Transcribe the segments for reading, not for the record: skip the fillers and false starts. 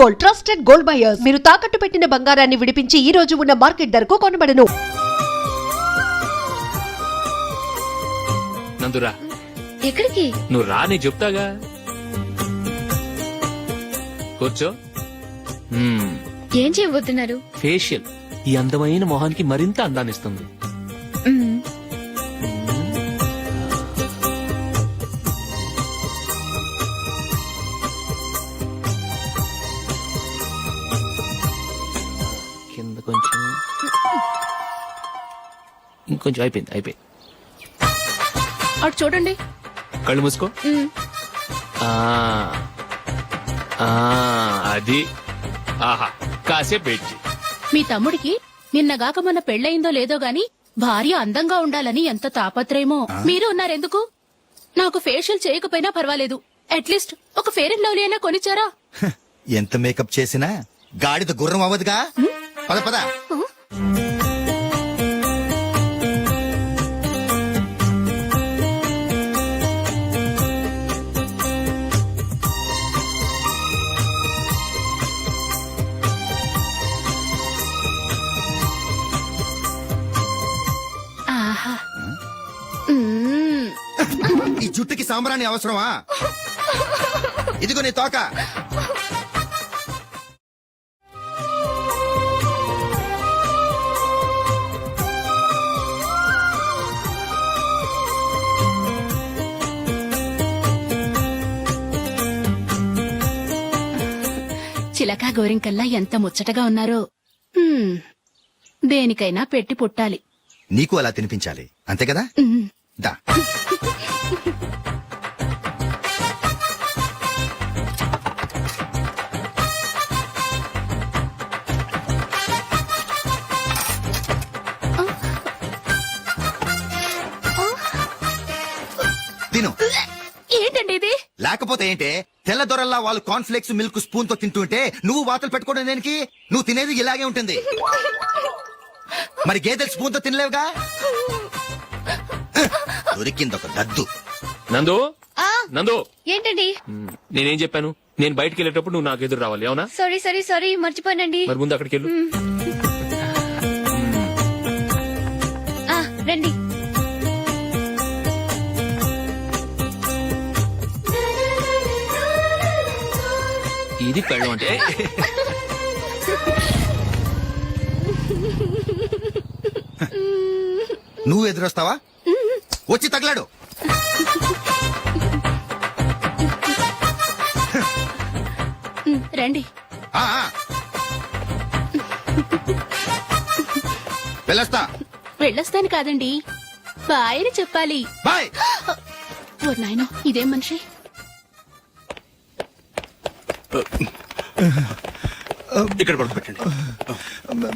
Gold, trusted gold buyers. మీరు తాకట్టు పెట్టిన బంగారాన్ని విడిపించి ఈ రోజు ఉన్న మార్కెట్ ధరకు కొనబడను. నందురా, ఎక్కడికి? నువ్వు రా, నేను చెప్తాగా. కూర్చో. ఏం చేయబోతున్నారు? ఫేషియల్ ఈ అందమైన మొహానికి మరింత అందాన్నిస్తుంది. మ్మ్. కింద కొంచెం, ఇంకొంచెం. అయిపోయింది. అటు చూడండి. కళ్ళు మూసుకో. మ్మ్. ఆ, ఆ, అది. ఆహా, కాసేపు వెయిట్ చెయ్. మీ తమ్ముడికి నిన్నగాక మొన్న పెళ్లయిందో లేదో గాని భార్య అందంగా ఉండాలని ఎంత తాపత్రయమో. మీరు ఉన్నారెందుకు? నాకు ఫేషియల్ చేయకపోయినా పర్వాలేదు, అట్లీస్ట్ ఒక ఫేర్ అండ్ లవ్లీ అయినా కొనిచ్చారా? ఎంత మేకప్ చేసినా గాడిద గుర్రం అవ్వదుగా. పద పద. ఆహా, మ్మ్. ఈ జుట్టుకి సాంబ్రాణి అవసరమా? ఇదిగో నీ తోక. చిలకా గోరింకల్లా ఎంత ముచ్చటగా ఉన్నారో. దేనికైనా పెట్టి పుట్టాలి. నీకు అలా తినిపించాలి, అంతే కదా? మ్మ్. దా. తిను. ఏంటండి ఇది? లేకపోతే ఏంటే, తెల్ల దొరల్లా వాళ్ళు కాన్ఫ్లెక్స్ మిల్క్ స్పూన్ తో తింటుంటే నువ్వు వాతలు పెట్టుకోవడం దేనికి? నువ్వు తినేది ఇలాగే ఉంటుంది. మరి గేదెలు స్పూన్ తో తినలేవుగా. దొరికిందొక దద్దు. నందు, ఆ, నందు, ఏంటండి? నేనేం చెప్పాను? నేను బయటికి వెళ్ళేటప్పుడు నువ్వు నాకు ఎదురు రావాలి, అవునా? సారీ మర్చిపోయానండి. మరి ముందు అక్కడికి వెళ్ళు. ఆ, రండి. ఇది పెళ్ళం అంటే. నువ్వు ఎదురొస్తావా? వచ్చి తగలాడు. రండి. ఆ, ఆ. వెళ్ళొస్తా. వెళ్ళొస్తాను కాదండి, బాయ్ అని చెప్పాలి. బాయ్. ఓ నాయనో, ఇదేం మనిషి? ఇక్కడ పడుకోబెట్టండి.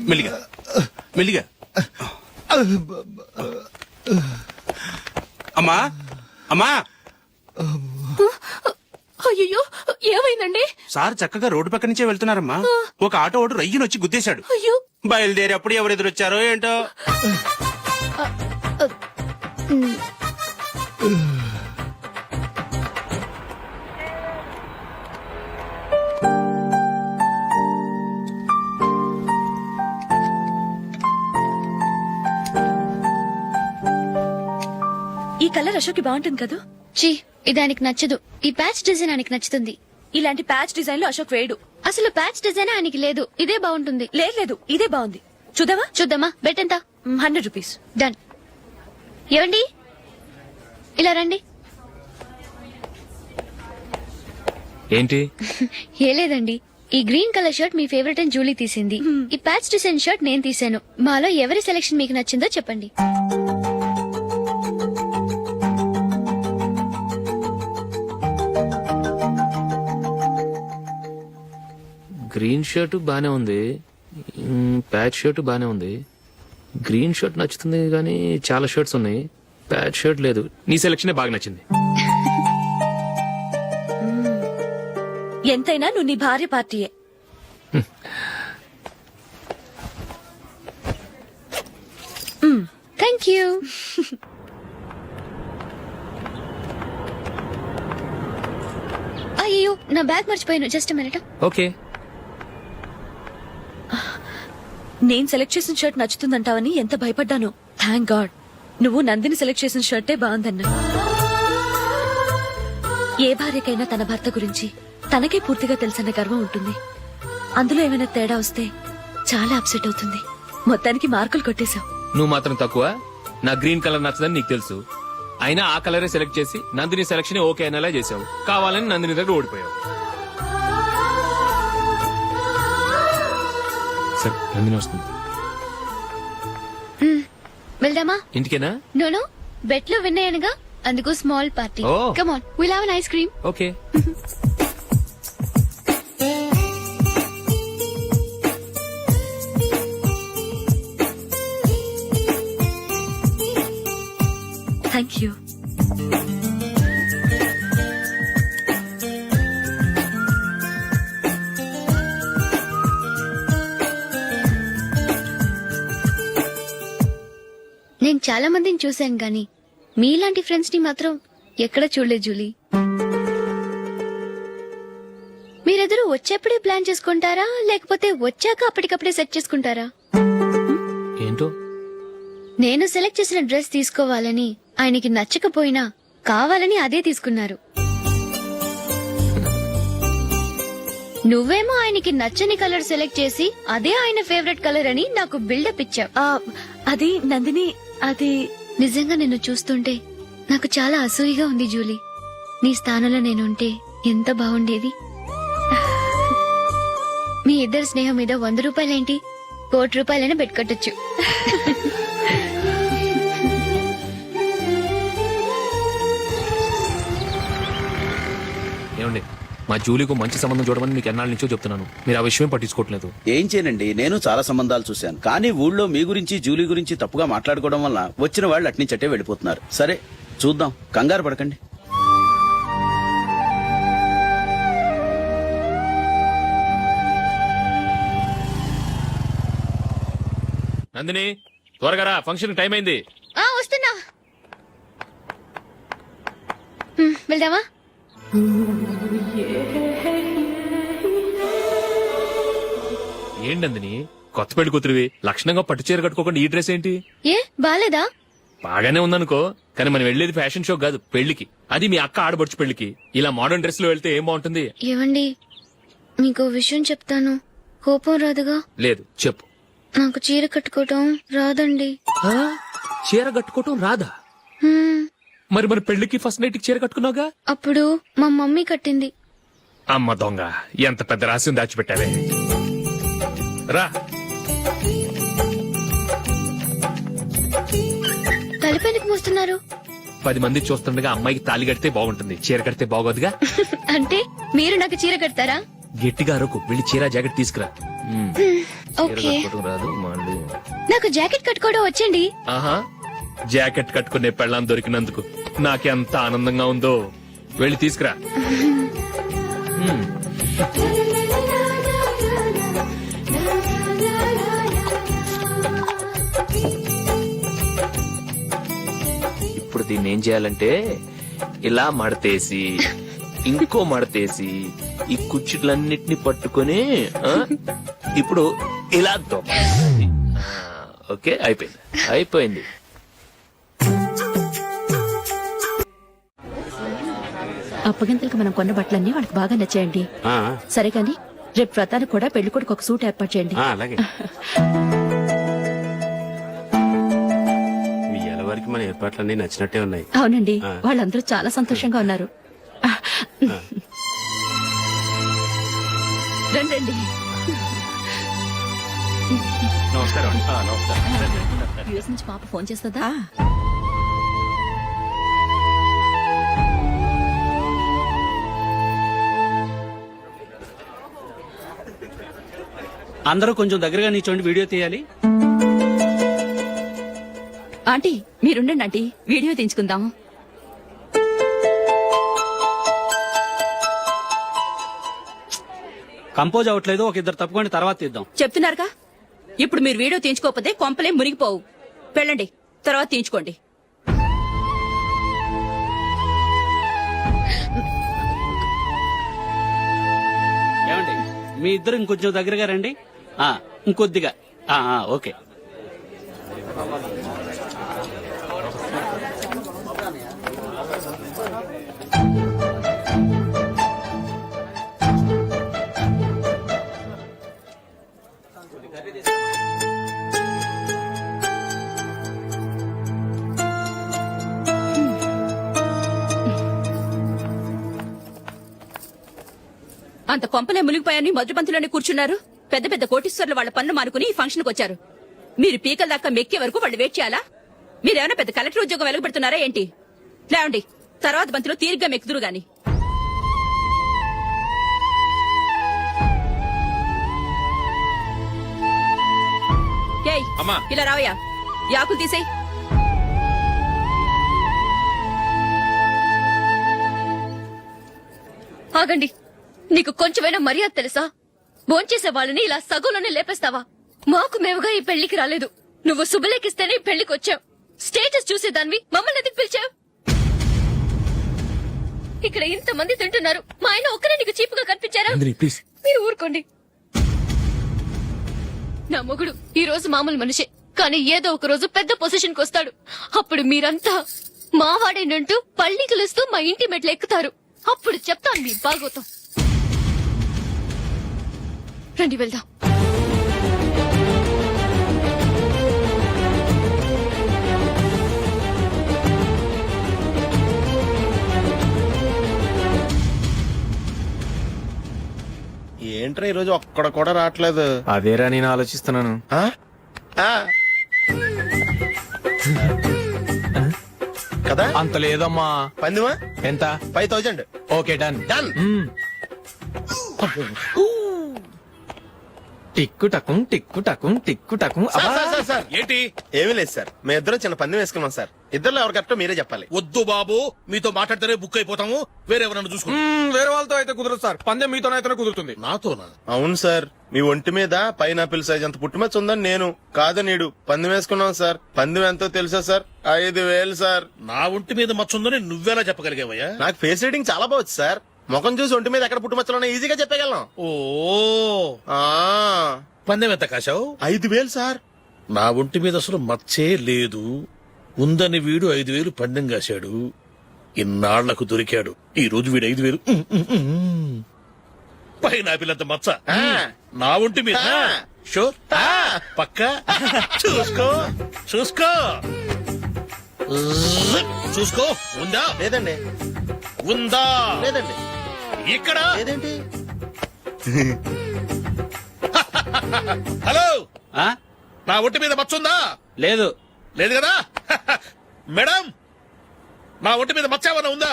మెల్లిగా మెల్లిగా. అమ్మా అమ్మా, అయ్యో, ఏమైందండి? సార్ చక్కగా రోడ్డు పక్క నుంచే వెళ్తున్నారమ్మా. ఒక ఆటో ఓడు రయ్యనొచ్చి గుద్దేశాడు. అయ్యో, బయలుదేరి అప్పుడు ఎవరు ఎదురొచ్చారో ఏంటో. ఈ కలర్ అశోక్ బాగుంటుంది కదా. చీ, ఇది ఆయనకి నచ్చదు. ఈ ప్యాచ్ డిజైన్ ఆయనకి నచ్చుతుంది. ఇలాంటి ప్యాచ్ డిజైన్ లో అశోక్ వేయడు. అసలు ప్యాచ్ డిజైన్ ఆయనకి లేదు. ఇదే బాగుంటుంది. లేదు ఇదే బాగుంది. చూద్దామా? బెట్ ఎంత? 100 రూపీస్. డన్. ఏవండి, ఇలా రండి. ఏంటి? ఏ లేదండి, ఈ గ్రీన్ కలర్ షర్ట్ మీ ఫేవరెట్ అని జూలీ తీసింది. ఈ ప్యాచ్ డిజైన్ షర్ట్ నేను తీసాను. మాలో ఎవరి సెలెక్షన్ మీకు నచ్చిందో చెప్పండి. గ్రీన్ షర్ట్ బానే ఉంది, ప్యాచ్ షర్ట్ బానే ఉంది. గ్రీన్ షర్ట్ నచ్చుతుంది కానీ చాలా షర్ట్స్ ఉన్నాయి, ప్యాచ్ షర్ట్ లేదు. నీ సెలెక్షనే బాగా నచ్చింది. ఎంతైనా నువ్వు నీ భార్య పార్టీయే. Thank you. అయ్యో, నా బ్యాగ్ మర్చిపోయాను. Just minute. ఓకే. నేను సెలెక్ట్ చేసిన షర్ట్ నచ్చుతుందంటావని ఎంత భయపడ్డాను. థ్యాంక్ గాడ్ నువ్వు నందిని సెలెక్ట్ చేసిన షర్టే బాగుందన్నా. ఏ భార్యకైనా తన భర్త గురించి తనకే పూర్తిగా తెలుసన్న గర్వం ఉంటుంది. అందులో ఏమైనా తేడా వస్తే చాలా అప్సెట్ అవుతుంది. మొత్తానికి మార్కులు కొట్టేశావు. నువ్వు మాత్రం తక్కువ. నా గ్రీన్ కలర్ నచ్చదని నీకు తెలుసు, అయినా ఆ కలరే సెలెక్ట్ చేసి నందిని సెలక్షన్ ఓకే అనేలా చేసావు. కావాలని నందిని దగ్గర ఓడిపోయావు. సరే, నందిని వస్తుంది. వెళ్దామా? ఇంటికేనా? నోను, బెట్ లో విన్ అయ్యానుగా, అందుకు small party. Oh. Come on, will have an ice cream. Okay. Thank you. నేను చాలా మందిని చూశాను గాని మీలాంటి ఫ్రెండ్స్ ని మాత్రం ఎక్కడ చూడలేదు జూలీ. మీరెదరూ వచ్చేప్పుడే ప్లాన్ చేసుకుంటారా, లేకపోతే వచ్చాక అప్పటికప్పుడే సెట్ చేసుకుంటారా? ఏంటో నేను సెలెక్ట్ చేసిన డ్రెస్ తీసుకోవాలని ఆయనకి నచ్చకపోయినా కావాలని అదే తీసుకున్నారు. నువ్వేమో ఆయనకి నచ్చని కలర్ సెలెక్ట్ చేసి అదే ఆయన ఫేవరెట్ కలర్ అని నాకు బిల్డప్ ఇచ్చావు. అది నందిని, అది నిజంగా నిన్ను చూస్తుంటే నాకు చాలా అసూయగా ఉంది జూలీ. నీ స్థానంలో నేనుంటే ఎంత బాగుండేది. మీ ఇద్దరు స్నేహం మీద 100 రూపాయలేంటి, 1 కోటి రూపాయలైనా పెట్టుకట్టొచ్చు. ఏమండి, మా జూలీకు మంచి సంబంధం చూడమని మీకు ఎన్నాళ్ళ నుంచో చెప్తున్నాను, మీరు ఆ విషయం పట్టించుకోవట్లేదు. ఏం చేయనండి, నేను చాలా సంబంధాలు చూశాను. కానీ ఊళ్ళో మీ గురించి జూలీ గురించి తప్పుగా మాట్లాడుకోవడం వల్ల వచ్చిన వాళ్ళు అట్నుంచటే వెళ్ళిపోతున్నారు. సరే చూద్దాం, కంగారు పడకండి. నందిని, త్వరగా రా, ఫంక్షన్ టైం అయింది. వస్తున్నా. వెళ్దామా? ఏంటి నందిని, కొత్త పెళ్లి కూతురివి, లక్షణంగా పట్టు చీర కట్టుకోకుండా ఈ డ్రెస్ ఏంటి? ఏ బాలేదా? బాగానే ఉందనుకో, కానీ మనం వెళ్లేది ఫ్యాషన్ షో కాదు, పెళ్లికి. అది మీ అక్క ఆడబడుచు పెళ్లికి. ఇలా మోడర్న్ డ్రెస్ లో వెళ్తే ఏం బాగుంటుంది? ఏవండి, మీకు విషయం చెప్తాను, కోపం రాదుగా? లేదు, చెప్పు. నాకు చీర కట్టుకోవటం రాదండి. ఆ? చీర కట్టుకోవటం రాదా? హ్మ్, మరి మన పెళ్లికి ఫస్ట్ నైట్ చీర కట్టుకున్నావుగా? అప్పుడు మా మమ్మీ కట్టింది. అమ్మ దొంగ, ఎంత పెద్ద రహస్యం దాచిపెట్టావే. రా. తలపెందుకు మోస్తున్నారు? 10 మంది చూస్తుండగా అమ్మాయికి తాళి కడితే బాగుంటుంది, చీర కడితే బాగోదుగా. అంటే మీరు నాకు చీర కడతారా? గట్టిగా అరకు, వెళ్ళి చీర జాకెట్ తీసుకురా. చీర ఓకే. కట్టుకోవటం రాదు మళ్ళీ. నాకు జాకెట్ కట్టుకోవడం వచ్చండి. ఆహా, జాకెట్ కట్టుకునే పెళ్ళాం దొరికినందుకు నాకెంత ఆనందంగా ఉందో. వెళ్ళి తీసుకురా. ఇప్పుడు దీన్ని ఏం చేయాలంటే, ఇలా మడతేసి ఇంకో మడతేసి ఈ కుచ్చిట్లన్నిటిని పట్టుకొని ఇప్పుడు ఇలా దొక్కాలి. ఓకే, అయిపోయింది అయిపోయింది. అప్పగింతలకు మనం కొన్న బట్టలన్నీ వాళ్ళకి బాగా నచ్చాయండి. సరే కానీ రేపు వ్రతానికి కూడా పెళ్లి కొడుకు ఒక సూట్ ఏర్పాటు చేయండి. అలాగే. మీ వరకు మన ఏర్పాట్లన్నీ నచ్చినట్టే ఉన్నాయి. అవునండి, వాళ్ళందరూ చాలా సంతోషంగా ఉన్నారు. రండి. నమస్కారం. యూఎస్ నుంచి పాప ఫోన్ చేస్తుందా? అందరూ కొంచెం దగ్గరగా నిల్చోండి, వీడియో తీయాలి. ఆంటీ మీరుండండి ఆంటీ, వీడియో తీయించుకుందాం. కంపోజ్ అవ్వట్లేదు, ఒక ఇద్దరు తప్పుకొని తర్వాత తీద్దాం. చెప్తున్నారుగా, ఇప్పుడు మీరు వీడియో తీయించుకోకపోతే కొంపలే మునిగిపోవు. వెళ్ళండి, తర్వాత తీయించుకోండి. ఏమండి, మీ ఇద్దరు ఇంకొంచెం దగ్గరగా రండి. ఇంకొద్దిగా ఓకే. అంత కొంపలే మునిగిపోయాని మధురపంతులోనే కూర్చున్నారు. పెద్ద పెద్ద కోటీశ్వర్లు వాళ్ళ పనులు మానుకుని ఈ ఫంక్షన్ కు వచ్చారు. మీరు పీకల దాకా మెక్కే వరకు వాళ్ళు వెయిట్ చేయాలా? మీరేమైనా పెద్ద కలెక్టర్ ఉద్యోగం వెలగబెడుతున్నారా ఏంటి? లేవండి, తర్వాత బంతిలో తీరిగ్గా మెక్కుదురు గాని. ఏయ్, అమ్మా. ఇలా రావయ్యా, యాకులు తీసేయ్. ఆగండి, నీకు కొంచెమైనా మర్యాద తెలుసా? భోంచేసే వాళ్ళని ఇలా సగంలోనే లేపేస్తావా? మాకు మేముగా ఈ పెళ్లికి రాలేదు. నువ్వు శుభలేఖిస్తేనే ఈ పెళ్లికి వచ్చావు. స్టేటస్ చూసేదానివి మమ్మల్ని ఎందుకు పిలిచావు? ఇక్కడ ఇంతమంది తింటున్నారు, మా ఆయన ఒక్కరే నీకు చీపుగా కనిపించారా? మీరు ఊరుకోండి. నా మొగుడు ఈ రోజు మామూలు మనిషే, కానీ ఏదో ఒక రోజు పెద్ద పొజిషన్ కి వస్తాడు. అప్పుడు మీరంతా మావాడేనంటూ పళ్ళి కలుస్తూ మా ఇంటి మెట్లు ఎక్కుతారు. అప్పుడు చెప్తాను మీ బాగోతం. రండి వెళ్దాం. ఏంట్రా ఈరోజు ఒక్కడ కూడా రావట్లేదు. అదేరా నేను ఆలోచిస్తున్నాను. ఆ? ఆ. కదా అంత లేదమ్మా. పందిమా ఎంత? 5000. Okay, done. డన్. టిక్కు టకుం టిక్కు టకుం టిక్కు టకుం. సార్ ఏంటి? ఏమీ లేదు సార్, మేము ఇద్దరం చిన్న పందెం వేసుకున్నాం సార్. ఇద్దరు ఎవరు కరెక్టో మీరే చెప్పాలి. వద్దు బాబు, మీతో మాట్లాడితేనే బుక్ అయిపోతాము. వేరెవరన్నా చూసుకుంటాం. వేరే వాళ్ళతో అయితే కుదరదు సార్. పందెం మీతోనైతేనే కుదురుతుంది. నాతోనా? అవును సార్, మీ ఒంటి మీద పైనాపిల్ సైజ్ అంత పుట్టుమచ్చ ఉందని నేను కాదనీడు పందెం వేసుకున్నాం సార్. పందెం ఎంతో తెలుసా సార్? 5000 సార్. నా ఒంటి మీద మచ్చ ఉందని నువ్వెలా చెప్పగలిగావయ్యా? నాకు ఫేస్ రీడింగ్ చాలా బాగుంది సార్. ముఖం చూసి ఒంటి మీద ఎక్కడ పుట్టుమచ్చలో ఈజీగా చెప్పగలం. ఓ, ఆ, పందెం ఎంత కాశావు? 5000 సార్. నా ఒంటి మీద అసలు మచ్చే లేదు. ఉందని వీడు 5000 పందెం కాశాడు. ఇన్నాళ్లకు దొరికాడు. ఈ రోజు వీడు 5000. పైన పిల్లంత మచ్చ నా ఒంటి మీద. షూర్, పక్క. చూసుకో చూసుకో చూసుకో. ఉందా? లేదండి. ఉందా? లేదండి. ఇక్కడ లేదేంటి? హలో, ఆ? నా ఒంటి మీద మచ్చ ఉందా? లేదు. లేదు కదా? మేడం, నా ఒంటి మీద మచ్చ ఏమన్నా ఉందా?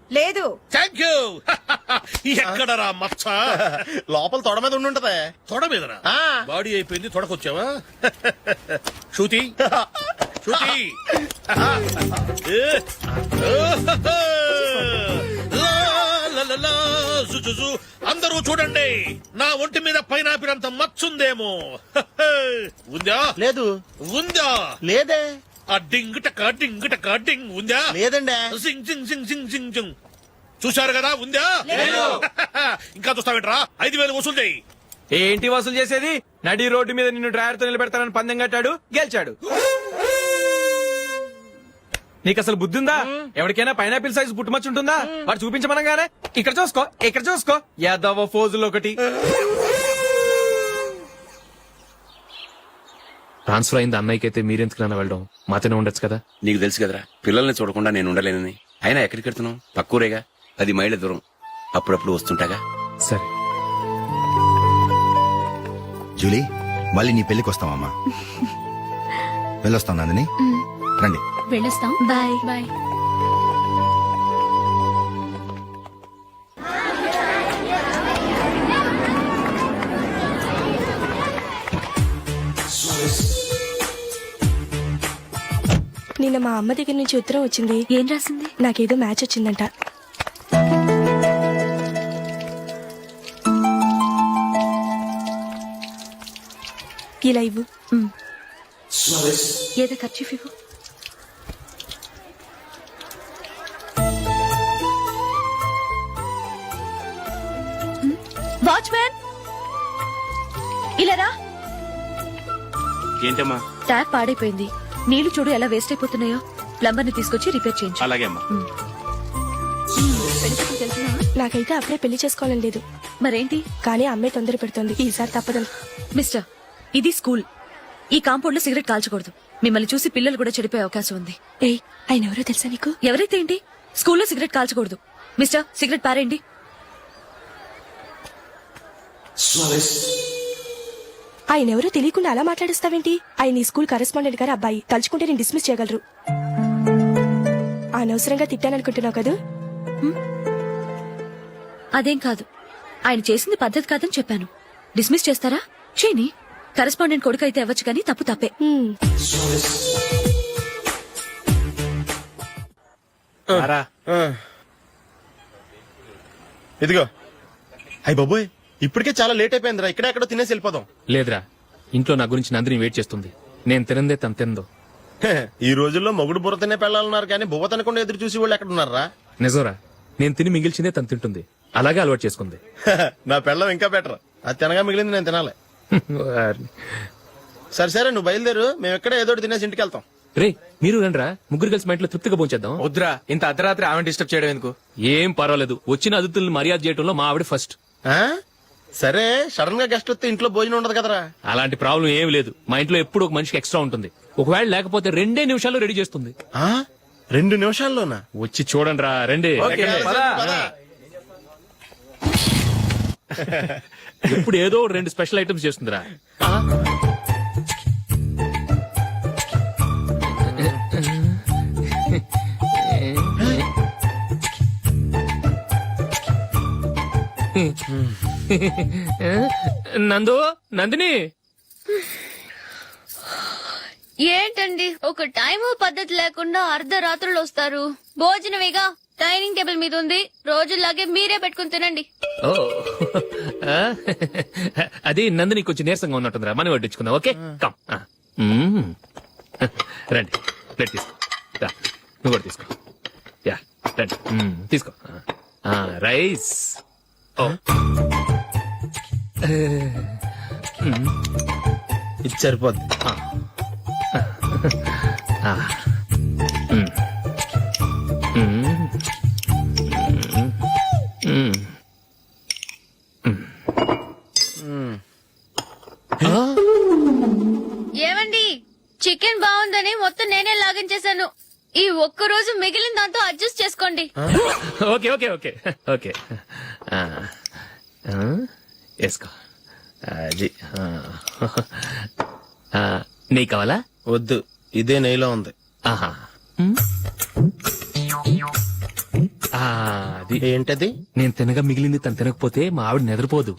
లేదు. Thank you. ఎక్కడరా మచ్చ? లోపల తొడ మీద ఉండుంటదే. తొడ మీదనా? ఆ. బాడీ అయిపోయింది, తొడకొచ్చావా? శృతి, శృతి. ఏ. లా, లా, లా, లా, జు, జు, జు. అందరూ చూడండి, నా ఒంటి మీద పైనాపిల్ అంత మచ్చుందేమో. ఉందా? లేదు. ఉందా? లేదే. ఆ డింగ్ టక డింగ్ టక డింగ్ ఉందా? లేదండి. సింగ్ సింగ్ సింగ్ సింగ్ సింగ్ సింగ్. చూశారు కదా? ఉందా? ఇంకా చూస్తావేంట్రా? 5000 వసూలు చేయి. ఏంటి వసూలు చేసేది? నడి రోడ్డు మీద నిన్ను డ్రైవర్ తో నిలబెడతానని పందెం కట్టాడు, గెలిచాడు. నీకు అసలు బుద్ధి ఉందా? ఎవరికైనా పైనాపిల్ సైజ్ పుట్టుమచ్చు ఉంటుందా? వాడు చూపించమనగానే ఇక్కడ చూసుకో, ఇక్కడ చూసుకో. యాదవ ఫోజులు ఒకటి. ట్రాన్స్ఫర్ అయింది అన్నయ్యకి అయితే మీరెందుకు నాన్న వెళ్ళడం? మాతోనే ఉండొచ్చు కదా. నీకు తెలుసు కదరా, పిల్లల్ని చూడకుండా నేను ఉండలేనని. అయినా ఎక్కడికి వెళ్తున్నావు? పక్కూరేగా, 10 మైళ్ళ దూరం. అప్పుడప్పుడు వస్తుంటాగా. సరే జూలీ, మళ్ళీ నీ పెళ్లికి వస్తామమ్మా. వెళ్ళొస్తాం నందిని. రండి. వెళ్ళొస్తాం. బాయ్. బాయ్. నిన్న మా అమ్మ దగ్గర నుంచి ఉత్తరం వచ్చింది. ఏం రాసింది? నాకేదో మ్యాచ్ వచ్చిందంట. ఇలా ఇవ్వు. ఏదో ఖర్చు ఇవ్వు. వాచ్మ్యాన్, ఇలా రా. ఏంటమ్మా? ట్యాప్ పాడైపోయింది. నీళ్లు చూడు ఎలా వేస్ట్ అయిపోతున్నాయో. ప్లంబర్ ని తీసుకొచ్చి రిపేర్ చేయించు. అలాగే అమ్మా. నాకైతే అప్పుడే పెళ్లి చేసుకోవాలని లేదు, మరేంటి? కానీ అమ్మే తొందర పెడుతోంది. ఈసారి తప్పదని. మిస్టర్, ఇది స్కూల్. ఈ కాంపౌండ్ లో సిగరెట్ కాల్చకూడదు. మిమ్మల్ని చూసి పిల్లలు కూడా చెడిపోయే అవకాశం ఉంది. ఏయ్, ఆయన ఎవరో తెలుసా నీకు? ఎవరైతే ఏంటి, స్కూల్లో సిగరెట్ కాల్చకూడదు. మిస్టర్, సిగరెట్ పారేయండి. ఆయన ఎవరో తెలియకుండా అలా మాట్లాడిస్తావేంటి? ఆయన ఈ స్కూల్ కరెస్పాండెంట్ గారు అబ్బాయి. తలుచుకుంటే నేను డిస్మిస్ చేయగలరు. అనవసరంగా తిట్టాననుకుంటున్నావు కదా? అదేం కాదు, ఆయన చేసింది పద్ధతి కాదని చెప్పాను. డిస్మిస్ చేస్తారా? చేయని. కరెస్పాండెంట్ కొడుకు అయితే అవ్వచ్చు కానీ తప్పు తప్పే. ఇదిగో. అయ్య బాబోయ్, ఇప్పటికే చాలా లేట్ అయిపోయిందిరా. ఇక్కడెక్కడో తినేసి వెళ్ళిపోదాం. లేదురా, ఇంట్లో నా గురించి నందిని వెయిట్ చేస్తుంది. నేను తినందే తను తిందో. హే, ఈ రోజుల్లో మొగుడు బుర్ర తినే పెళ్ళాలన్నారు కానీ బువ్వ తినకుండా ఎదురు చూసి వాళ్ళు ఎక్కడ ఉన్నారా? నిజంరా, నేను తిని మిగిల్చిందే తను తింటుంది. అలాగే అలవాటు చేసుకుంది. నా పెళ్ళం ఇంకా బెటర్. అది తినగా మిగిలింది నేను తినాలి. సరే సరే, నువ్వు బయలుదేరు. మేము ఎక్కడ ఏదో ఒకటి తినేసి ఇంటికి వెళ్తాం. రే, మీరు రండిరా, ముగ్గురు కలిసి మా ఇంట్లో తృప్తిగా పోంచేద్దాం. వద్దురా, ఇంత అర్ధరాత్రి ఆమె డిస్టర్బ్ చేయడం ఎందుకు? ఏం పర్వాలేదు, వచ్చిన అతిథులను మర్యాద చేయడంలో మా ఆవిడ ఫస్ట్. ఆ? సరే, సడన్ గా గెస్ట్ వస్తే ఇంట్లో భోజనం ఉండదు కదరా? అలాంటి ప్రాబ్లం ఏం లేదు. మా ఇంట్లో ఎప్పుడు ఒక మనిషికి ఎక్స్ట్రా ఉంటుంది. ఒకవేళ లేకపోతే 2 నిమిషాల్లో రెడీ చేస్తుంది. 2 నిమిషాల్లోనా? వచ్చి చూడండి రా, రండి. పద. ఇప్పుడు ఏదో 2 స్పెషల్ ఐటమ్స్ చేస్తుందిరా. నందు, నందిని. ఏంటండి ఒక టైము పద్ధతి లేకుండా అర్ధరాత్రులు వస్తారు? భోజనమేగా డైనింగ్ టేబుల్ మీద ఉంది. రోజుల్లాగే మీరే పెట్టుకుని తినండి. ఓ, అది నందిని కొంచెం నీరసంగా ఉన్నట్టుందిరా. మనం వడ్డించుకుందాం. Okay, come. రండి, ప్లేట్ తీసుకో. రా, నువ్వు కూడా తీసుకో. యా, రండి, తీసుకో. రైస్. ఓ, ఇది సరిపోద్ది. ఏమండి, చికెన్ బాగుందని మొత్తం నేనే లాగించేశాను. ఈ ఒక్క రోజు మిగిలిన దాంతో అడ్జస్ట్ చేసుకోండి. Okay okay okay okay. వేసుకో. అది నెయ్యి కావాలా? వద్దు, ఇదే నెయ్యిలో ఉంది. ఆహా, అది ఏంటది? నేను తినగా మిగిలింది తను తినకపోతే మా ఆవిడ నిద్రపోదు.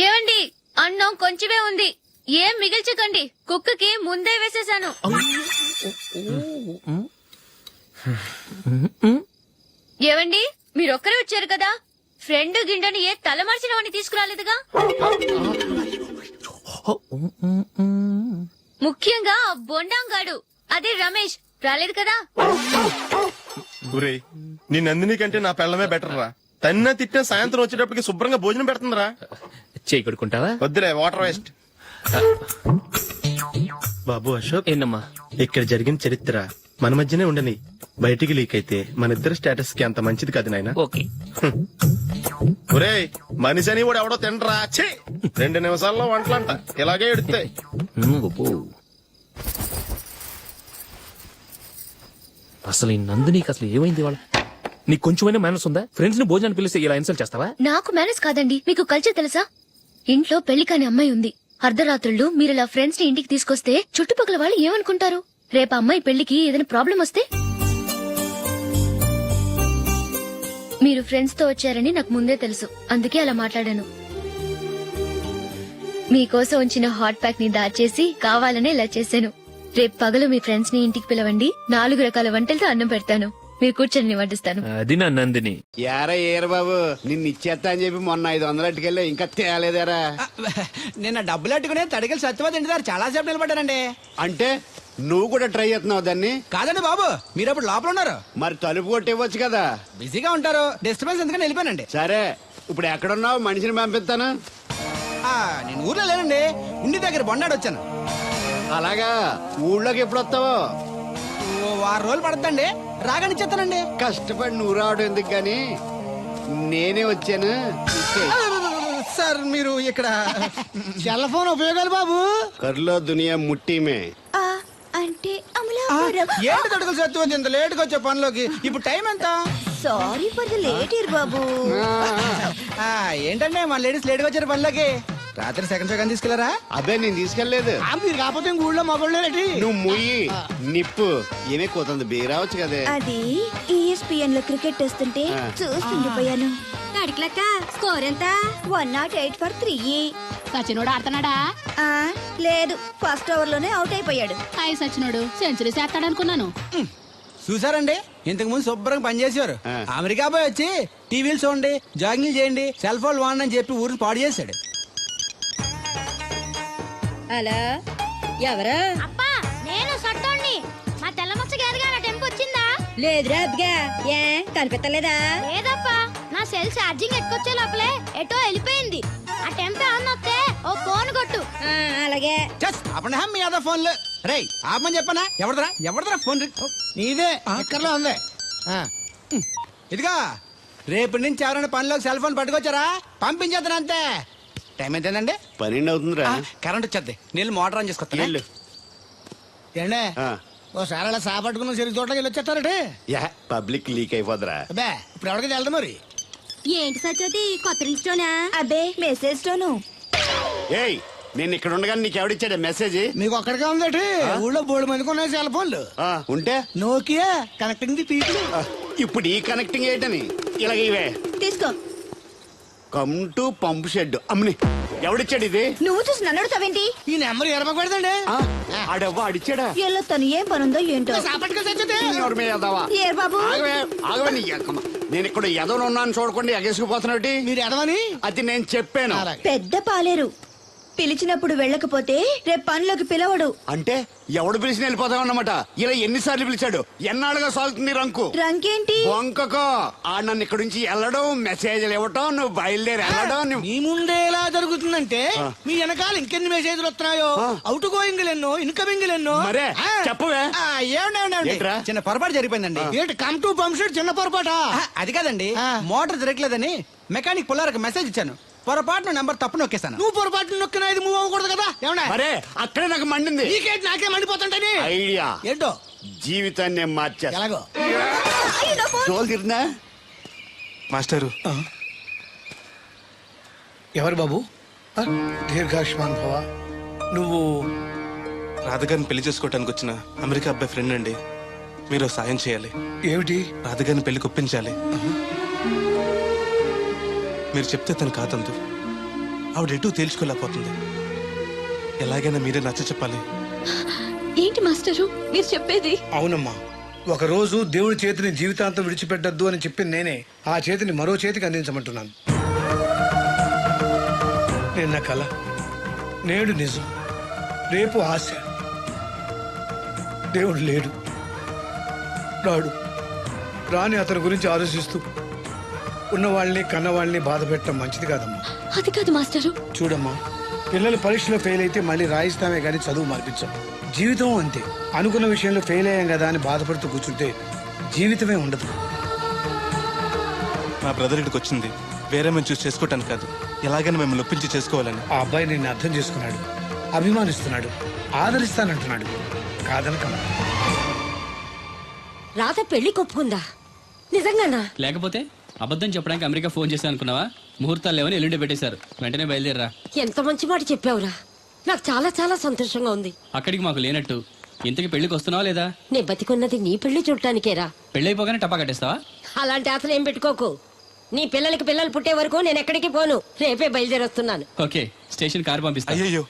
ఏమండి, అన్నం కొంచెమే ఉంది. ఏం మిగిల్చకండి, కుక్కకి ముందే వేసేశాను. ఏవండి, మీరొక్కరే వచ్చారు కదా, ఫ్రెండ్ గిండెని ఏ తలమార్చినవని తీసుకురాలేదుగా? ముఖ్యంగా ఆ బొండాంగాడు, అదే రమేష్, రాలేదు కదా? ఒరేయ్, నీ నందిని కంటే నా పెళ్ళమే బెటర్ రా. తన్న తిట్టిన సాయంత్రం వచ్చేటప్పటికి శుభ్రంగా భోజనం పెడుతుందిరా. చేయి కొడుకుంటావా? వద్దులే, వాటర్ వేస్ట్. బాబు అశోక్, ఏంటమ్మా? ఇక్కడ జరిగిన చరిత్ర మన మధ్యనే ఉండని. బయటికి లీక్ అయితే మన ఇద్దరు స్టేటస్ కి అంత మంచిది కాదు నాయన. ఓకే. ఒరేయ్, మనిషి అని కూడా ఎవడో తినరా. 2 నిమిషాల్లో వంటలంట ఇలాగే ఎడుతాయి. అసలు ఈ నందినికి అసలు ఏమైంది? వాళ్ళ నీకు కొంచెమైనా మేనస్ ఉందా? ఫ్రెండ్స్ ని భోజనాన్ని పిలిస్తే ఇలా ఇన్సల్ట్ చేస్తావా? నాకు మేనేజ్ కాదండి, మీకు కల్చర్ తెలుసా? ఇంట్లో పెళ్లి కాని అమ్మాయి ఉంది. అర్ధరాత్రుళ్ళు మీరు ఇలా ఫ్రెండ్స్ ని ఇంటికి తీసుకొస్తే చుట్టుపక్కల వాళ్ళు ఏమనుకుంటారు? రేపు అమ్మాయి పెళ్లికి ఏదైనా ప్రాబ్లం వస్తే? మీరు ఫ్రెండ్స్ తో వచ్చారని నాకు ముందే తెలుసు, అందుకే అలా మాట్లాడాను. మీకోసం ఉంచిన హాట్ ప్యాక్ ని దాచేసి కావాలనే ఇలా చేశాను. రేపు పగలు మీ ఫ్రెండ్స్ ని ఇంటికి పిలవండి. 4 రకాల వంటలతో అన్నం పెడతాను. మీరు కూర్చొని వడ్డిస్తాను. అది నా నందిని. యారా ఏరు బాబు, నిన్ను ఇచ్చేస్తా అని చెప్పి మొన్న 500 అట్టుకెళ్ళి ఇంకా తేలేదారా? నిన్న డబ్బులు అట్టుకునే తడికెళ్ళి సత్యవతి ఇంటి దగ్గర చాలా సేపు నిలబడ్డానండి. అంటే నువ్వు కూడా ట్రై చేస్తున్నావు దాన్ని? కాదండి బాబు, మీరు అప్పుడు లోపల ఉన్నారు. మరి తలుపు కొట్టి ఇవ్వచ్చు కదా. బిజీగా ఉంటారు, డిస్టర్బెన్స్ ఎందుకని వెళ్ళిపోయానండి. సరే, ఇప్పుడు ఎక్కడున్నావు? మనిషిని పంపిస్తాను. నేను ఊర్లో లేనండి, ఇంటి దగ్గర బొండాడు వచ్చాను. అలాగా ఊళ్ళోకి ఎప్పుడు వస్తావో? ఓ వారం రోజులు పడుతుందండి, రాగానే చెప్తానండి. కష్టపడి నువ్వు రావడం ఎందుకు గాని నేనే వచ్చాను. సార్ మీరు ఇక్కడ సెల్ ఫోన్ ఉపయోగాలు బాబు. కర్లో దునియా ముట్టిమే. అంటే ఏంటి తడుకులు సత్యం ఇంత లేటుగా వచ్చే పనిలోకి? ఇప్పుడు టైం ఎంత? Sorry for the late year బాబు. ఏంటంటే మన లేడీస్ లేట్గా వచ్చారు పనిలోకి. రాత్రి సెకండ్ సెకండ్ తీసుకెళ్లారా? అదే నేను తీసుకెళ్లేదు. మీరు కాకపోతే ఇంక ఊళ్ళో మగోళ్ళేటి. నువ్వు ముయ్యి నిప్పు ఏమే కోతుంది బీరావచ్చు కదే. అది ESPN లో క్రికెట్ వస్తుంటే చూస్తుండిపోయాను. అడిక్లక్క స్కోర్ ఎంత? 108 for 3. సచినోడు ఆడుతున్నాడా? లేదు, ఫస్ట్ ఓవర్ లోనే అవుట్ అయిపోయాడు. హాయ్ సచినోడు సెంచరీ చేస్తాడనుకున్నాను. చూసారండి, ఇంతకు ముందు శుభ్రంగా పనిచేసేవారు. అమెరికా పోయి వచ్చి టీవీలు చూడండి, జాగింగ్ చేయండి, సెల్ ఫోన్ వాడండి అని చెప్పి ఊరిని పాడు చేశాడు. అలా ఎవరా? అప్పా నేను సట్టోండి. మా తెల్ల మచ్చ గారిగా నా టెంపు వచ్చిందా? లేదురా అబ్బగా, ఏ కనిపెట్టలేదా? లేదప్పా, నా సెల్ ఛార్జింగ్ ఎక్కొచ్చే లోపలే ఎటో వెళ్ళిపోయింది. ఆ టెంపు ఏమన్నా వస్తే ఓ ఫోన్ కొట్టు. అలాగే. అప్పుడు మీ అదా ఫోన్లు రే ఆపమని చెప్పనా? ఎవడదరా ఫోన్? నీదే ఎక్కర్లో ఉంది. ఇదిగా రేపటి నుంచి ఎవరైనా పనిలోకి సెల్ ఫోన్ పట్టుకొచ్చారా పంపించేద్దాను అంతే. టైం ఎంతేనండి? 12 అవుతుందిరా. కరెంట్ వచ్చేద్ది, నీళ్ళు మోటార్ ఆన్ చేసుకొస్తా. వెళ్ళు. ఏండే ఓసారి అలా సాపట్టుకున్న చెరుకు తోటలోకి వెళ్ళి వచ్చేస్తారటే. యా పబ్లిక్ లీక్ అయిపోద్రా. అబ్బే ఇప్పుడు ఎవరికి వెళ్దాం మరి. ఏంటి సత్యవతి, కొత్త లిస్టోనా? అబ్బే మెసేజ్ తోను. ఏయ్ నేను ఇక్కడ ఉండగానే నీకు ఎవడిచ్చాడే మెసేజ్? మీకు ఒక్కడికే ఉందటి, ఊళ్ళో 3 మందికి ఉన్నాయి సెల్ ఫోన్లు. ఉంటే నోకియా కనెక్టింగ్ ది పీపుల్. ఇప్పుడు ఈ కనెక్టింగ్ ఏంటని ఇలాగ ఇవే. తీసుకో. Come to pump shed. అమ్మని ఎవడిచ్చాడు ఇది? నువ్వు చూసి నన్ను అడుగుతావేంటి? ఈ నెంబర్ ఎరమకు పెడదండి. ఆడవ్వ అడిచాడా? ఎల్లో తను ఏం పనుందో ఏంటో. ఏ బాబు నేను ఇక్కడ ఎదవను ఉన్నాను చూడకుండా ఎగేసుకుపోతున్నట్టు. మీరు ఎదవని అది నేను చెప్పాను. పెద్ద పాలేరు. పిలిచినప్పుడు వెళ్ళకపోతే రేపు పనిలోకి పిలవడు. అంటే ఎవడు పిలిచిన వెళ్ళిపోతామన్నమాట. ఇలా ఎన్నిసార్లు పిలిచాడు? ఎన్నాళ్ళుగా సాగుతుంది రంకు. రంకేంటి? వంకకో ఆ నన్ను ఇక్కడ నుంచి వెళ్ళడం, మెసేజ్లు ఇవ్వటం, నువ్వు బయలుదేరి వెళ్ళడం. మీ ముందే ఎలా జరుగుతుందంటే మీ వెనకాల ఇంకెన్ని మెసేజ్లు వస్తున్నాయో. అవుట్ గోయింగ్ ఎన్నో, ఇన్కమింగ్ ఎన్నో. మరే చెప్పవే. ఏంట్రా? చిన్న పొరపాటు జరిపోయిందండి. ఏంటి కమ్ టు పంప్ షెడ్ చిన్న పొరపాట? అది కాదండి, మోటార్ తిరగలేదని మెకానిక్ పుల్లారకు మెసేజ్ ఇచ్చాను. పొరపాటున నెంబర్ తప్పు నొక్కేసాను. నువ్వు పొరపాటు నొక్కినా ఇది మూవ్ అవ్వకూడదు కదా. ఏమన్నా మరే అక్కడే నాకు మండింది. నీకేంటి నాకే మండిపోతుంటని ఐడియా ఏంటో జీవితాన్ని మార్చా. ఎలాగో తోలు తిరిగినా మాస్టరు. ఎవరు బాబు? దీర్ఘాయుష్మాన్ భవ. నువ్వు రాధగారిని పెళ్లి చేసుకోవటానికి వచ్చిన అమెరికా అబ్బాయి ఫ్రెండ్ అండి. మీరు సాయం చేయాలి. ఏమిటి? రాధగారిని పెళ్లికి ఒప్పించాలి. మీరు చెప్తే తను కాదందు. ఆవిడ ఎటూ తేల్చుకోలేకపోతుంది. ఎలాగైనా మీరే నచ్చ చెప్పాలి. ఏంటి మాస్టరు మీరు చెప్పేది? అవునమ్మా, ఒకరోజు దేవుడి చేతిని జీవితాంతం విడిచిపెట్టద్దు అని చెప్పింది నేనే. ఆ చేతిని మరో చేతికి అందించమంటున్నాను. నిన్న కల, నేడు నిజం, రేపు ఆశ. దేవుడు లేడు, రాడు. రాని అతని గురించి ఆలోచిస్తూ ఉన్నవాళ్ళని కన్నవాళ్ళని బాధ పెట్టడం మంచిది కాదమ్మా. అది కాదు మాస్టరు. చూడమ్మా, పిల్లలు పరీక్షలో ఫెయిల్ అయితే మళ్ళీ రాయిస్తామే కానీ చదువు మార్పించాం. జీవితం అంతే. అనుకున్న విషయంలో ఫెయిల్ అయ్యాం కదా అని బాధపడుతూ కూర్చుంటే జీవితమే ఉండదు. మా బ్రదర్ ఇక్కడికి వచ్చింది వేరే మేము చూసి చేసుకోవటానికి కాదు, ఎలాగైనా మిమ్మల్ని ఒప్పించి చేసుకోవాలని. ఆ అబ్బాయి నిన్ను అర్థం చేసుకున్నాడు, అభిమానిస్తున్నాడు, ఆదరిస్తానంటున్నాడు. కాదనకమ్మా. రాధ పెళ్లి కొప్పుకుందా? నిజంగానా? లేకపోతే అబద్ధం చెప్పడానికి అమెరికా ఫోన్ చేశాను అనుకున్నావా? ముహూర్తాలు లేవని ఎల్లుండి పెట్టేశారు. వెంటనే బయలుదేరరా. ఎంత మంచి మాట చెప్పావురా. నాకు చాలా చాలా సంతోషంగా ఉంది. అక్కడికి మాకు లేనట్టు ఇంతకి పెళ్లికి వస్తున్నావా లేదా? నే బతికున్నది నీ పెళ్లి చూడటానికేరా. పెళ్లి అయిపోగానే టపా కట్టేస్తావా? అలాంటి ఆశలు ఏం పెట్టుకోకు. నీ పిల్లలకి పిల్లలు పుట్టే వరకు నేను ఎక్కడికి పోను. రేపే బయలుదేరొస్తున్నాను. ఓకే, స్టేషన్ కారు పంపిస్తా. అయ్యో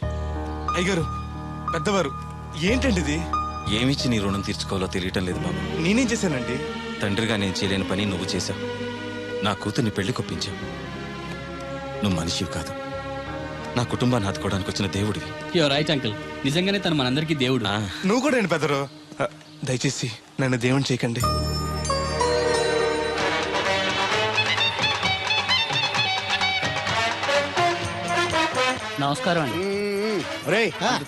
అయ్యగారు, పెద్దవారు, ఏంటండి ఇది? ఏమిచ్చి నీ రుణం తీర్చుకోవాలో తెలియటం లేదు బాబు. నేనేం చేశానండి? తండ్రిగా నేను చేయలేని పని నువ్వు చేశావు. నా కూతుర్ని పెళ్లి కొప్పించావు. నువ్వు మనిషివి కాదు, నా కుటుంబాన్ని ఆదుకోవడానికి వచ్చిన దేవుడివి. Your right uncle. నిజంగానే తను మనందరికీ దేవుడు. నువ్వు కూడా ఏంటి పెద్దరు? దయచేసి నన్ను దేవుని చేయకండి. నమస్కారం అండి.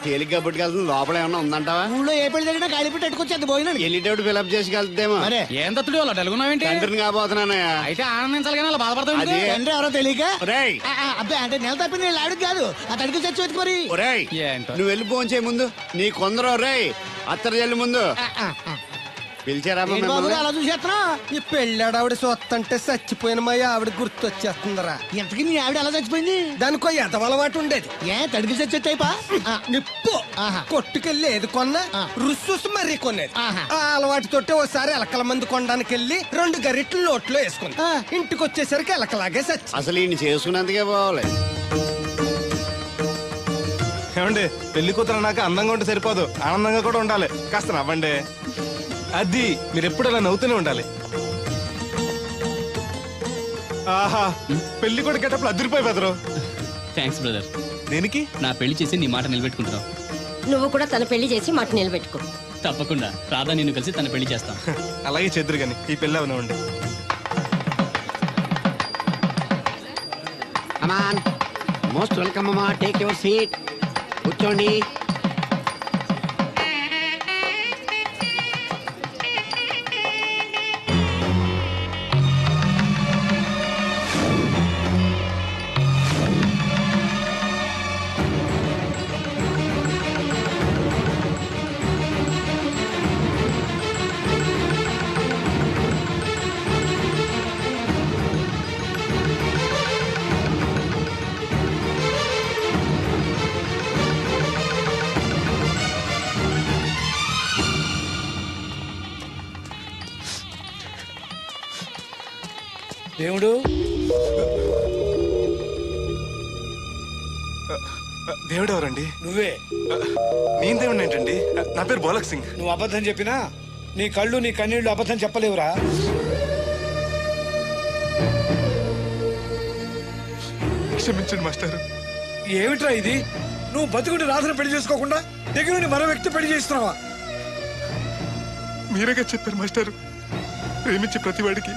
తేలిగ్గా పుట్టుకెళ్తుంది లోపల ఏమన్నా ఉందంటావా? ఊళ్ళో ఏ పెళ్లి జరిగినా గాలి పెట్టి ఎట్టుకొచ్చేది పోయినాడు. వెళ్ళేటప్పుడు ఫిలప్ చేసి వెళ్తేమో. ఏం తత్తుడు అలా తెలుగున్నావేంటి? తండ్రిని కాబోతున్నానయ్యా. అయితే ఆనందించాలి కానీ అలా బాధపడతావు. అది తండ్రి ఎవరో తెలియక ఒరేయ్, అబ్బాయి అంటే నెల తప్పింది నేను ఆవిడకి కాదు ఆ తడికి చచ్చి పెట్టుకు మరి. ఒరేయ్, ఏంటో నువ్వు వెళ్ళి ఫోన్ చేయ ముందు. నీ కొందరు రేయ్ అత్తరు చెల్లి ముందు పిలిచారా ఏంటి బాబు అలా చూసేస్తున్నా? ఈ పెళ్ళాడు ఆవిడ సొత్తంటే చచ్చిపోయిన మా ఆవిడ గుర్తొచ్చేస్తుందరా. ఇంతకీ నీ ఆవిడ ఎలా చచ్చిపోయింది? దానికో ఎదవలవాటు ఉండేది. ఏ తడికి చచ్చి టైపా? నిప్పు కొట్టుకెళ్ళి ఏది కొన్నా రుస్సుస్ మరీ కొనేది. ఆహా. ఆ అలవాటుతోటి ఓసారి ఎలకల మందు కొనడానికి వెళ్ళి 2 గరిట్లు నోట్లో వేసుకుంది. ఇంటికి వచ్చేసరికి ఎలకలాగే చచ్చి. అసలు ఈయన చేసుకున్నందుకే పోవాలి. ఏమండి పెళ్లి కూతురు నాకు అందంగా ఉంటే సరిపోదు, ఆనందంగా కూడా ఉండాలి. కాస్త నవ్వండి. అది మీరు ఎప్పుడు అలా నవ్వుతూనే ఉండాలి. ఆహా, పెళ్లి కూడా గెటప్పుడు అదిరిపోయి బెదరు. Thanks brother. దేనికి? నా పెళ్లి చేసి నీ మాట నిలబెట్టుకుంటున్నావు. నువ్వు కూడా తన పెళ్లి చేసి మాట నిలబెట్టుకో. తప్పకుండా రాధా నిన్ను కలిసి తన పెళ్లి చేస్తాం. అలాగే చెద్దురు గాని ఈ పెళ్లి అవనివ్వండి. అమాన్ మోస్ట్ వెల్కమ్ అమ్మా. Take your seat. కూర్చోండి. దేవుడు దేవుడు ఎవరండి? నువ్వే. నేను దేవుడు ఏంటండి? నా పేరు బోలక్ సింగ్. నువ్వు అబద్ధం చెప్పినా నీ కళ్ళు నీ కన్నీళ్లు అబద్ధం చెప్పలేవురా. క్షమించండి మాస్టర్. ఏమిట్రా ఇది? నువ్వు బతుకుని రాధను పెళ్లి చేసుకోకుండా దగ్గర నుండి మరో వ్యక్తి పెళ్లి చేస్తున్నావా? మీరేగా చెప్పారు మాస్టర్, ప్రేమించే ప్రతి వాడికి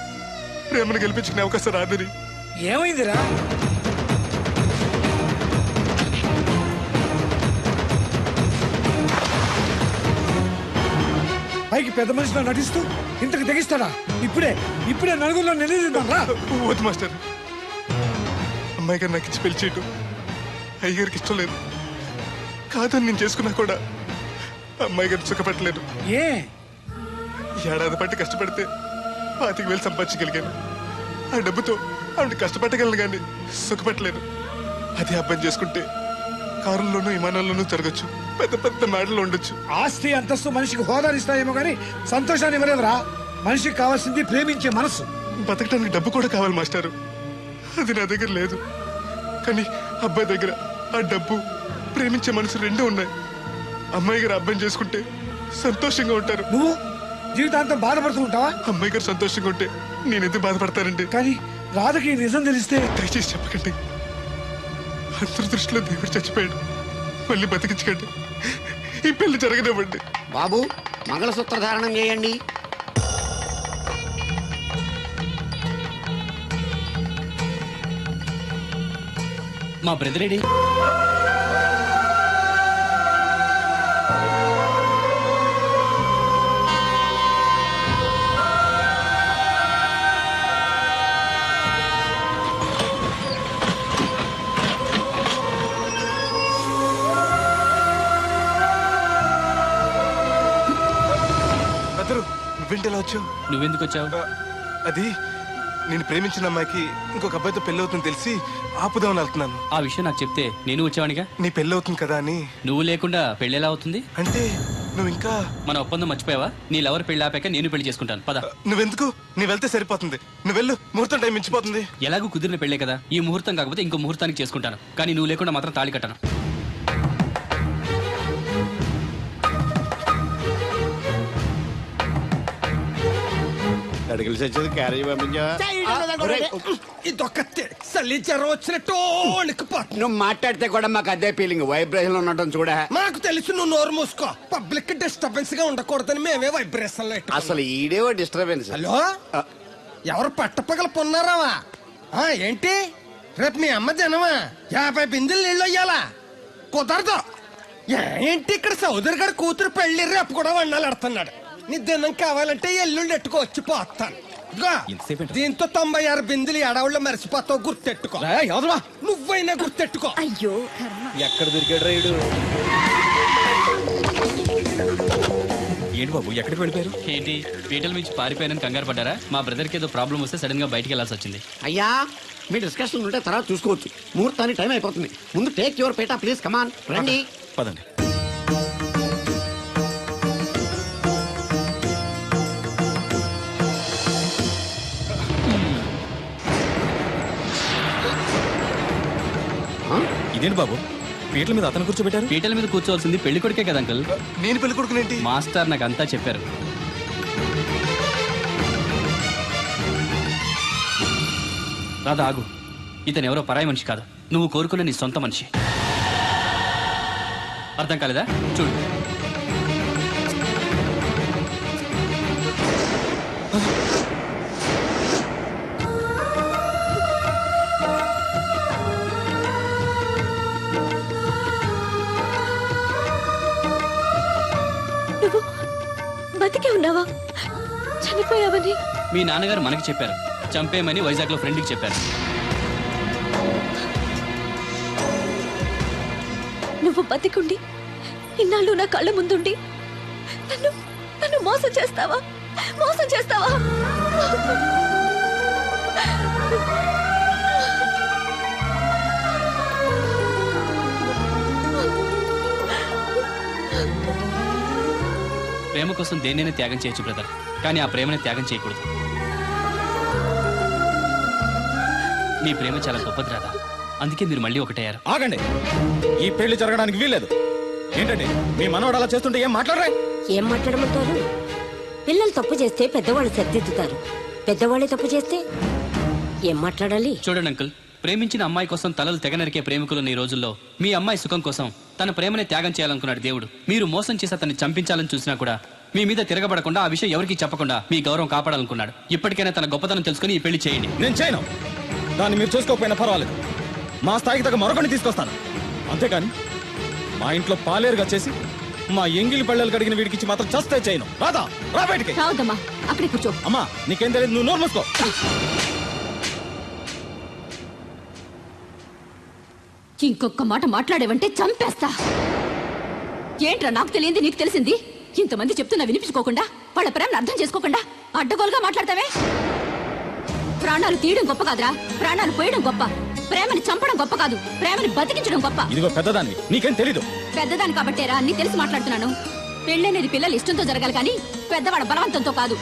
ప్రేమను గెలిపించుకునే అవకాశం రాదని. ఏమైందిరా? పైకి పెద్ద మనిషిలో నటిస్తూ ఇంతకు తెగిస్తాడా? ఇప్పుడే నలుగురిలో నిలదీద్దాం రా. వద్దు మాస్టర్, అమ్మాయి గారు నాకు ఇచ్చి పెళ్లి చేయటం అయ్యగారికి ఇష్టం లేదు. కాదని నేను చేసుకున్నా కూడా అమ్మాయి గారిని సుఖపెట్టలేదు. ఏ ఏడాది పట్టి కష్టపడితే 25,000 సంపాదించగలిగాను. ఆ డబ్బుతో ఆవిడ కష్టపట్టగలను కానీ సుఖపెట్టలేదు. అదే అబ్బాయి చేసుకుంటే కారుల్లోనూ విమానాల్లోనూ తిరగచ్చు, పెద్ద పెద్ద మేడలు ఉండొచ్చు. ఆస్తి అంతస్తు మనిషికి హోదానిస్తాయేమో గానీ సంతోషాన్ని ఇవ్వలేదురా. మనిషికి కావాల్సింది ప్రేమించే మనసు. బతకడానికి డబ్బు కూడా కావాలి మాస్టారు, అది నా దగ్గర లేదు. కానీ అబ్బాయి దగ్గర ఆ డబ్బు, ప్రేమించే మనసు రెండూ ఉన్నాయి. అమ్మాయి గారు అబ్బాయిని చేసుకుంటే సంతోషంగా ఉంటారు. నువ్వు జీవితాంతం బాధపడుతూ ఉంటావా? అమ్మాయి గారు సంతోషంగా ఉంటే నేనెందుకు బాధపడతానండి? కానీ రాధకి ఈ నిజం తెలిస్తే. దయచేసి చెప్పకండి. అందరి దృష్టిలో దేవుడు చచ్చిపోయాడు, మళ్ళీ బతికించకండి. ఈ పెళ్లి జరగనివ్వండి. బాబు మంగళసూత్ర ధారణం చేయండి. మా బ్రదర్ ఏడి? నువ్వేంటి వచ్చావు? నువ్వెందుకు వచ్చావు? అది నేను ప్రేమించిన అమ్మాయికి ఇంకొక అబ్బాయితో పెళ్లి అవుతుంది తెలిసి ఆపుదామని వెళ్తున్నాను. ఆ విషయం నాకు చెప్తే నేను వచ్చావనిగా. నీ పెళ్లి అవుతుంది కదా అని. నువ్వు లేకుండా పెళ్లి ఎలా అవుతుంది? అంటే నువ్వు ఇంకా మన ఒప్పందం మర్చిపోయావా? నీ లవర్ పెళ్లి ఆపాక నేను పెళ్లి చేసుకుంటాను. పద. నువ్వెందుకు? నీ వెళ్తే సరిపోతుంది. నువ్వు వెళ్ళు, ముహూర్తం టైం మించిపోతుంది. ఎలాగూ కుదిరిన పెళ్లే కదా, ఈ ముహూర్తం కాకపోతే ఇంకో ముహూర్తానికి చేసుకుంటాను. కానీ నువ్వు లేకుండా మాత్రం తాళి కట్టను. అడిగిలి చచ్చేది క్యారేజ్ పంపించావా? నువ్వు మాట్లాడితే కూడా మాకు అదే ఫీలింగ్, వైబ్రేషన్ ఉండటం చూడ. మాకు తెలుసు, నువ్వు నోరు మూసుకో. పబ్లిక్ డిస్టర్బెన్స్ గా ఉండకూడదని మేమే వైబ్రేషన్ లో. అసలు ఈడేవో డిస్టర్బెన్స్. హలో, ఎవరు పట్టపగల పొన్నారావా? ఏంటి రేపు మీ అమ్మ జనమా 50 బిందెలు నీళ్ళు అయ్యాలా కుదరదు. ఏంటి ఇక్కడ సోదరు గారు కూతురు పెళ్లి రేపు కూడా వండాలి ఆడుతున్నాడు. నీ దినం కావాలంటే ఎల్లుండి ఎట్టుకో వచ్చి పోతాను. ఇదిగో, దీంతో 96 బిందెలు ఎడవుల్లో మరిచిపోతావు, గుర్తెట్టుకో. నువ్వైనా గుర్తెట్టుకో. అయ్యో ఎక్కడ దొరికాడు రైడు? ఏంటి బాబు ఎక్కడికి వెళ్ళిపోయారు? ఏంటి పీటల నుంచి పారిపోయానని కంగారు పడ్డారా? మా బ్రదర్కి ఏదో ప్రాబ్లం వస్తే సడన్ గా బయటికి వెళ్లాల్సి వచ్చింది. అయ్యా మీ డిస్కషన్ ఉంటే తర్వాత చూసుకోవచ్చు. ముహూర్తానికి టైం అయిపోతుంది. ముందు టేక్ యువర్ పేటా ప్లీజ్. కమాన్ రండి. పదండి. ఇదేంటి బాబు పీటల మీద అతను కూర్చోబెట్టారు? పీటల మీద కూర్చోవాల్సింది పెళ్లి కొడుకే కదా అంకుల్. నేను పెళ్లి కొడుకునేంటి? మాస్టర్ నాకు అంతా చెప్పారు. రాధా ఆగు, ఇతను ఎవరో పరాయి మనిషి కాదు, నువ్వు కోరుకున్న నీ సొంత మనిషి. అర్థం కాలేదా? చూడు. నువ్వు బతికే ఉన్నావా? చనిపోయావని మీ నాన్నగారు మనకి చెప్పారు, చంపేయమని వైజాగ్ లో ఫ్రెండ్కి చెప్పారు. నువ్వు బతికుండి ఇన్నాళ్ళు నా కళ్ళ ముందుండి నన్ను నన్ను మోసం చేస్తావా? మోసం చేస్తావా? ప్రేమ కోసం దేన్నైనా త్యాగం చేయొచ్చు బ్రదర్, కానీ ఆ ప్రేమని త్యాగం చేయకూడదు. మీ ప్రేమ చాలా గొప్పది రాదా, అందుకే మీరు మళ్ళీ ఒకటయ్యారు. ఆగండి, ఈ పెళ్లి జరగడానికి వీల్లేదు. ఏంటండి మీ మనవడు అలా చేస్తుంటే ఏం మాట్లాడరా? ఏం మాట్లాడమంటారు? పిల్లలు తప్పు చేస్తే పెద్దవాళ్ళు సరిదిద్దుతారు, పెద్దవాళ్ళే తప్పు చేస్తే ఏం మాట్లాడాలి? చూడండి అంకుల్, ప్రేమించిన అమ్మాయి కోసం తలలు తెగనరికే ప్రేమికులున్న ఈ రోజుల్లో మీ అమ్మాయి సుఖం కోసం తన ప్రేమని త్యాగం చేయాలనుకున్నాడు దేవుడు. మీరు మోసం చేసి అతన్ని చంపించాలని చూసినా కూడా మీ మీద తిరగబడకుండా ఆ విషయం ఎవరికీ చెప్పకుండా మీ గౌరవం కాపాడాలనుకున్నాడు. ఇప్పటికైనా తన గొప్పతనం తెలుసుకుని ఈ పెళ్లి చేయండి. నేను చేయను. దాన్ని మీరు చూసుకోకపోయినా పర్వాలేదు, మా స్థాయికి తగ్గ మరొకరిని తీసుకొస్తాను. అంతేకాని మా ఇంట్లో పాలేరుగా చేసి మా ఎంగిలి పళ్ళలు కడిగిన వీడికి మాత్రం చస్తే చేయను. రాదా, రా బయటికి. రావద్దమ్మా, అక్కడే కూర్చో. అమ్మా నీకేం తెలియదు, నువ్వు నోరు మూసుకో. ఇంకొక మాట మాట్లాడేవంటే చంపేస్తా. ఏంట్రా నాకు తెలియంది నీకు తెలిసింది? ఇంతమంది చెప్తున్నా వినిపించుకోకుండా, వాళ్ళ ప్రేమను అర్థం చేసుకోకుండా అడ్డగోలుగా మాట్లాడతావే. ప్రాణాలు తీయడం గొప్ప కాదురా, ప్రాణాలు పోయడం గొప్ప. ప్రేమని చంపడం గొప్ప కాదు, ప్రేమని బతికించడం గొప్ప. ఇదిగో పెద్దదాన్ని, నీకేం తెలీదు. పెద్దదాని కాబట్టేరా అన్ని తెలిసి మాట్లాడుతున్నాను. పెళ్ళనేది పిల్లలు ఇష్టంతో జరగాలి కానీ పెద్దవాడ బలవంతంతో కాదు.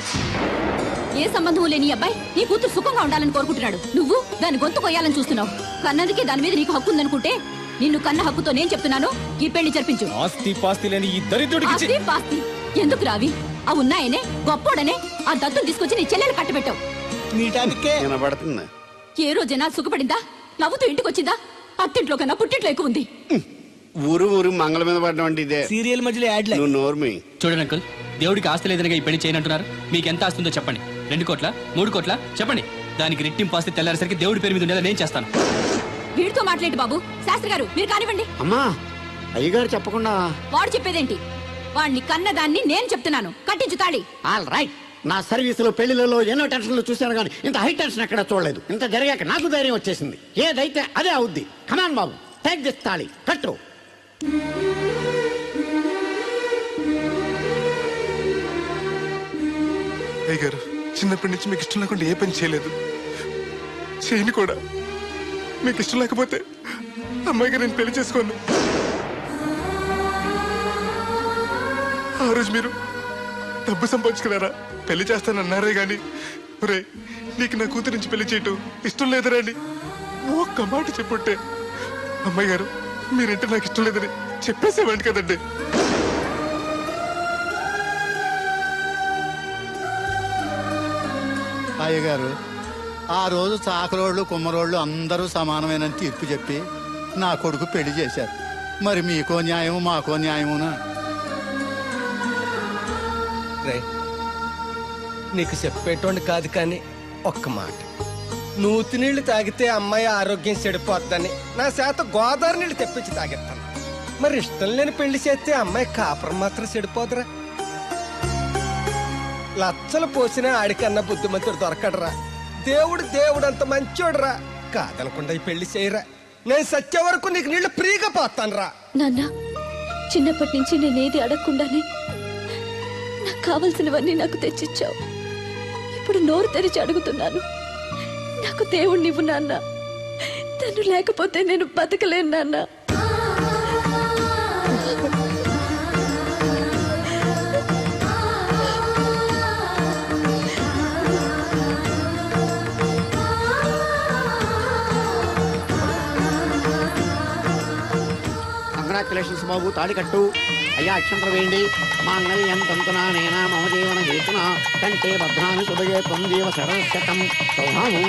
ఏ సంబంధం లేని అబ్బాయి నీ కూతురు సుఖంగా ఉండాలని కోరుకుంటున్నాడు, నువ్వు దాని గొంతు కొయ్యాలని చూస్తున్నావు. కన్నదికి దాని మీద నీకు హక్కు ఉందనుకుంటే నిన్ను కన్న హక్కుతో నేను చెప్తున్నాను, ఈ పెళ్లి జరిపించు. ఆస్తి పాస్తి లేని ఈ దరిద్రుడికి ఆస్తి పాస్తి ఎందుకు రావి? ఆ ఉన్నాయనే గొప్పోడనే ఆ దత్తుని తీసుకొచ్చి నీ చెల్లెలు కట్టబెట్టావు. వినబడుతుంది. ఏ రోజైనా సుఖపడిందా? నవ్వుతూ ఇంటికి వచ్చిందా? అత్తింట్లో కన్నా పుట్టింట్లో ఎక్కువ ఉంది. ఊరు ఊరు మంగళ మీద పడడం అంటే ఇదే. సీరియల్ మధ్యలో యాడ్ నువ్వు నోర్మి. చూడండి అంకుల్, దేవుడికి ఆస్తి లేదనగా ఈ పెళ్లి చేయనంటున్నారు. మీకు ఎంత ఆస్తి ఉందో చెప్పండి. 2 కోట్ల 3 కోట్ల చెప్పండి. దానికి రెట్టింపు ఆస్తి తెల్లారేసరికి దేవుడి పేరు మీద ఉండేలా నేను చేస్తాను. వీడితో మాట్లాడి బాబు. శాస్త్రి గారు మీరు కానివ్వండి. అమ్మా అయ్యగారు చెప్పకుండా వాడు చెప్పేదేంటి? వాడిని కన్నదాన్ని నేను చెప్తున్నాను, కట్టించు తాళి. All right. నా సర్వీసులో పెళ్లిలలో ఎన్నో టెన్షన్లు చూశాను కానీ ఇంత హై టెన్షన్ ఎక్కడ చూడలేదు. ఇంత జరిగాక నాకు ధైర్యం వచ్చేసింది. ఏదైతే అదే అవుద్ది. కమాన్ బాబు, టేక్ దిస్ తాళి, కట్టు. అయ్యగారు చిన్నప్పటి నుంచి మీకు ఇష్టం లేకుండా ఏ పని చేయలేదు, చేయని కూడా. మీకు ఇష్టం లేకపోతే అమ్మాయి గారు నేను పెళ్లి చేసుకోను. ఆ రోజు మీరు డబ్బు సంపాదించుకున్నారా, పెళ్లి చేస్తానన్నారే గాని రే నీకు నా కూతురు నుంచి పెళ్లి చేయటం ఇష్టం లేదరా అని ఒక్క మాట చెప్పుంటే అమ్మాయి గారు మీరంటే నాకు ఇష్టం లేదని చెప్పేసేవాడి కదండి. అయ్యగారు ఆ రోజు చాకరోళ్ళు కుమ్మరోళ్ళు అందరూ సమానమైన తీర్పు చెప్పి నా కొడుకు పెళ్లి చేశారు. మరి మీకో న్యాయము మాకో న్యాయమునా? రే నీకు చెప్పేటోండి కాదు కానీ ఒక్క మాట, నూతి నీళ్లు తాగితే అమ్మాయి ఆరోగ్యం చెడిపోద్దని నా చేత గోదావరి నీళ్లు తెప్పించి తాగేస్తాను. మరి ఇష్టం లేని పెళ్లి చేస్తే అమ్మాయి కాపురం మాత్రం చెడిపోదురా. లచ్చలు పోసినా ఆడికన్నా బుద్ధిమంతుడు దొరకడరా. దేవుడు అంత మంచోడురా. కాదనకుండా ఈ పెళ్లి చేయరా. నేను సత్య వరకు నీకు నీళ్లు ఫ్రీగా పోతాను రా. నాన్న, చిన్నప్పటి నుంచి నేనేది అడగకుండానే నాకు కావలసినవన్నీ నాకు తెచ్చిచ్చావు. ఇప్పుడు నోరు తెరిచి అడుగుతున్నాను, నాకు దేవుడు నువ్వు నాన్న. తను లేకపోతే నేను బతకలేను నాన్న. కంగ్రాచులేషన్స్ బాబు, తాళి కట్టు. అయ్యా అక్షంతరం వేయండి. మాంగళ్యం తంతునా నేనా మమ జీవన హేతున కంటే భద్రాన్ని శుభయే త్వం శతం శోభాము.